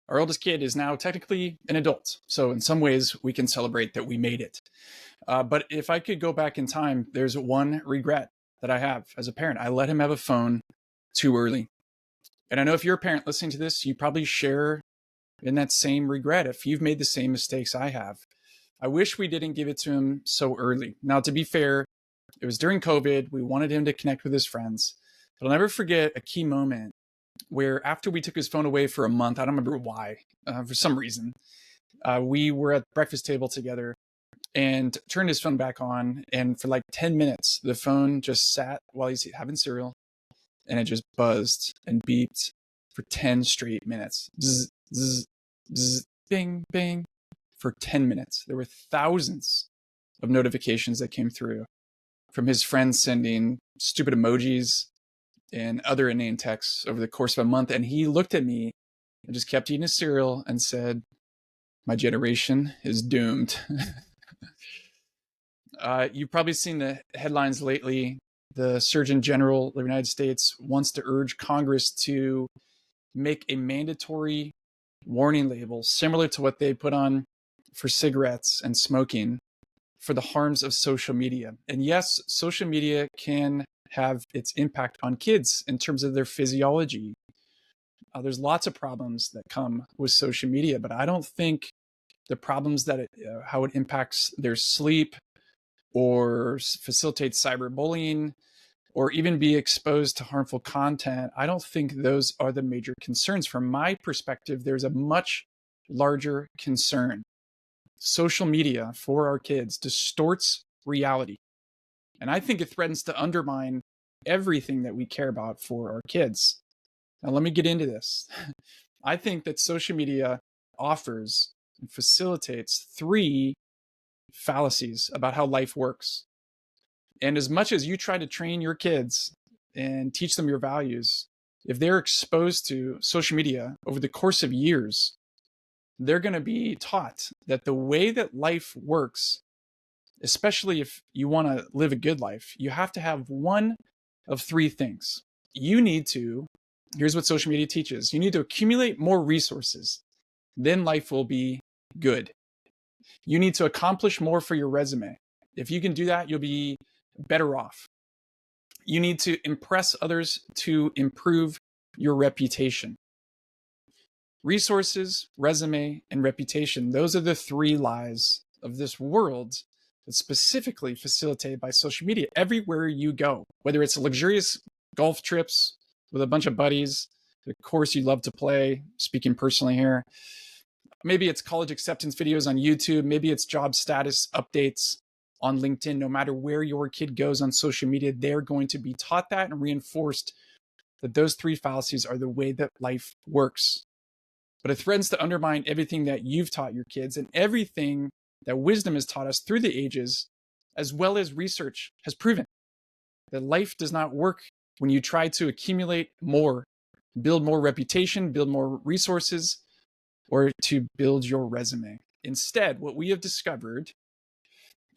Our oldest kid is now technically an adult. So in some ways, we can celebrate that we made it. But if I could go back in time, there's one regret that I have as a parent. I let him have a phone too early. And I know if you're a parent listening to this, you probably share in that same regret if you've made the same mistakes I have. I wish we didn't give it to him so early. Now, to be fair, it was during COVID. We wanted him to connect with his friends. But I'll never forget a key moment where after we took his phone away for a month, I don't remember why, for some reason, we were at the breakfast table together and turned his phone back on. And for like 10 minutes, the phone just sat while he's having cereal and it just buzzed and beeped for 10 straight minutes. Zzz, zzz, zzz, bing, bing, for 10 minutes. There were thousands of notifications that came through from his friends sending stupid emojis and other inane texts over the course of a month. And he looked at me and just kept eating his cereal and said, "My generation is doomed." You've probably seen the headlines lately. The Surgeon General of the United States wants to urge Congress to make a mandatory warning label similar to what they put on for cigarettes and smoking for the harms of social media. And yes, social media can have its impact on kids in terms of their physiology. There's lots of problems that come with social media, but I don't think the problems that how it impacts their sleep or facilitates cyberbullying or even be exposed to harmful content, I don't think those are the major concerns. From my perspective, there's a much larger concern. Social media for our kids distorts reality. And I think it threatens to undermine everything that we care about for our kids. Now, let me get into this. I think that social media offers and facilitates three fallacies about how life works. And as much as you try to train your kids and teach them your values, if they're exposed to social media over the course of years, they're going to be taught that the way that life works, especially if you want to live a good life, you have to have one of three things. You need to, here's what social media teaches, you need to accumulate more resources. Then life will be good. You need to accomplish more for your resume. If you can do that, you'll be better off. You need to impress others to improve your reputation. Resources, resume, and reputation, those are the three lies of this world that's specifically facilitated by social media. Everywhere you go, whether it's luxurious golf trips with a bunch of buddies, the course you love to play, speaking personally here, maybe it's college acceptance videos on YouTube, maybe it's job status updates on LinkedIn. No matter where your kid goes on social media, they're going to be taught that and reinforced that those three fallacies are the way that life works. But it threatens to undermine everything that you've taught your kids and everything that wisdom has taught us through the ages, as well as research has proven that life does not work when you try to accumulate more, build more reputation, build more resources, or to build your resume. Instead, what we have discovered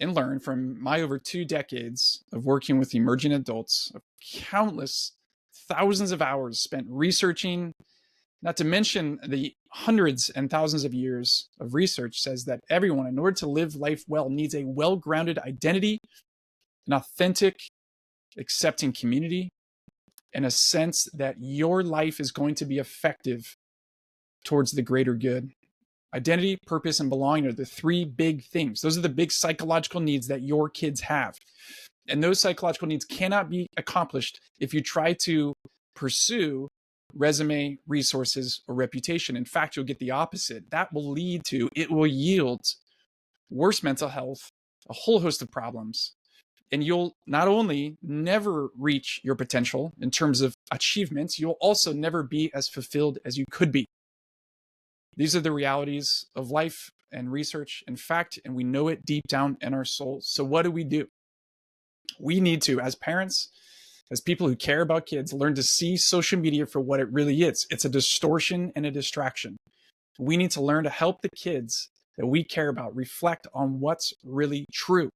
and learned from my over 2 decades of working with emerging adults, of countless thousands of hours spent researching, not to mention the hundreds and thousands of years of research, says that everyone, in order to live life well, needs a well-grounded identity, an authentic, accepting community, and a sense that your life is going to be effective towards the greater good. Identity, purpose, and belonging are the three big things. Those are the big psychological needs that your kids have. And those psychological needs cannot be accomplished if you try to pursue resume, resources, or reputation. In fact, you'll get the opposite. That will lead to, it will yield worse mental health, a whole host of problems. And you'll not only never reach your potential in terms of achievements, you'll also never be as fulfilled as you could be. These are the realities of life and research and fact, and we know it deep down in our souls. So what do? We need to, as parents, as people who care about kids, learn to see social media for what it really is. It's a distortion and a distraction. We need to learn to help the kids that we care about reflect on what's really true.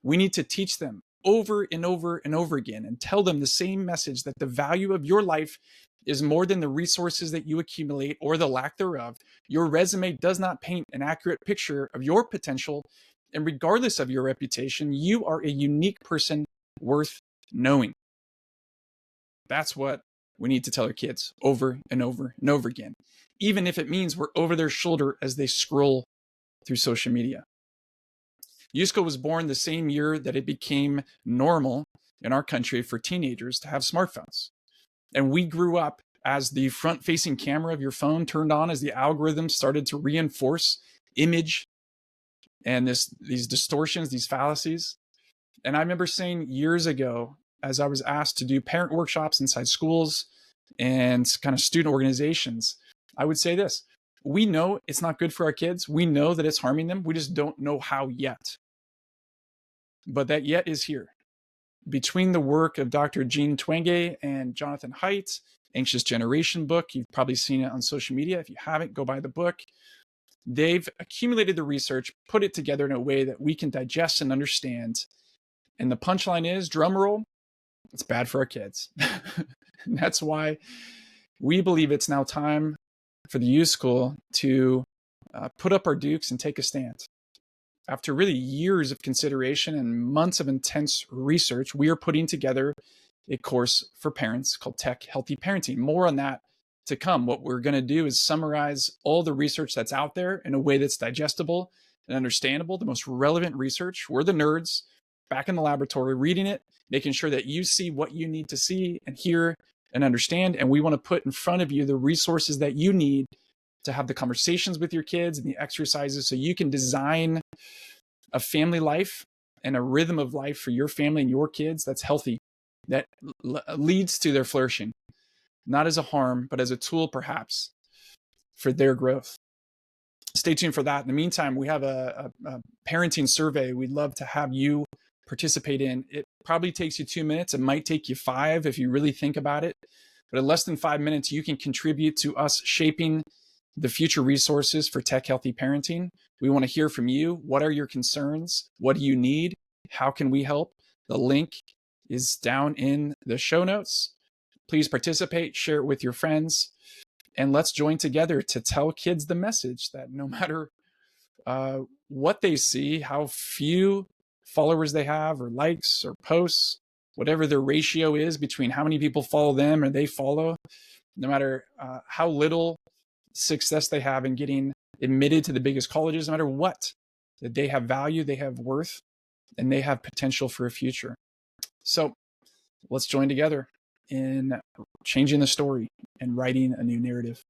We need to teach them over and over and over again and tell them the same message, that the value of your life is more than the resources that you accumulate or the lack thereof. Your resume does not paint an accurate picture of your potential. And regardless of your reputation, you are a unique person worth knowing. That's what we need to tell our kids over and over and over again, even if it means we're over their shoulder as they scroll through social media. Yusko was born the same year that it became normal in our country for teenagers to have smartphones. And we grew up as the front-facing camera of your phone turned on, as the algorithm started to reinforce image and these distortions, these fallacies. And I remember saying years ago, as I was asked to do parent workshops inside schools and kind of student organizations, I would say this: we know it's not good for our kids. We know that it's harming them. We just don't know how yet. But that yet is here. Between the work of Dr. Jean Twenge and Jonathan Haidt, Anxious Generation book, you've probably seen it on social media. If you haven't, go buy the book. They've accumulated the research, put it together in a way that we can digest and understand. And the punchline is, drum roll, it's bad for our kids. And that's why we believe it's now time for the youth school to put up our dukes and take a stand. After really years of consideration and months of intense research, we are putting together a course for parents called Tech Healthy Parenting. More on that to come. What we're going to do is summarize all the research that's out there in a way that's digestible and understandable, the most relevant research. We're the nerds back in the laboratory reading it, making sure that you see what you need to see and hear and understand. And we want to put in front of you the resources that you need to have the conversations with your kids and the exercises so you can design a family life and a rhythm of life for your family and your kids that's healthy, that leads to their flourishing, not as a harm, but as a tool perhaps for their growth. Stay tuned for that. In the meantime, we have a parenting survey we'd love to have you participate in. It probably takes you 2 minutes. It might take you 5 if you really think about it. But in less than 5 minutes, you can contribute to us shaping the future resources for tech healthy parenting. We want to hear from you. What are your concerns? What do you need? How can we help? The link is down in the show notes. Please participate, share it with your friends, and let's join together to tell kids the message that no matter what they see, how few followers they have or likes or posts, whatever their ratio is between how many people follow them or they follow, no matter how little success they have in getting admitted to the biggest colleges, no matter what, that they have value, they have worth, and they have potential for a future. So let's join together in changing the story and writing a new narrative.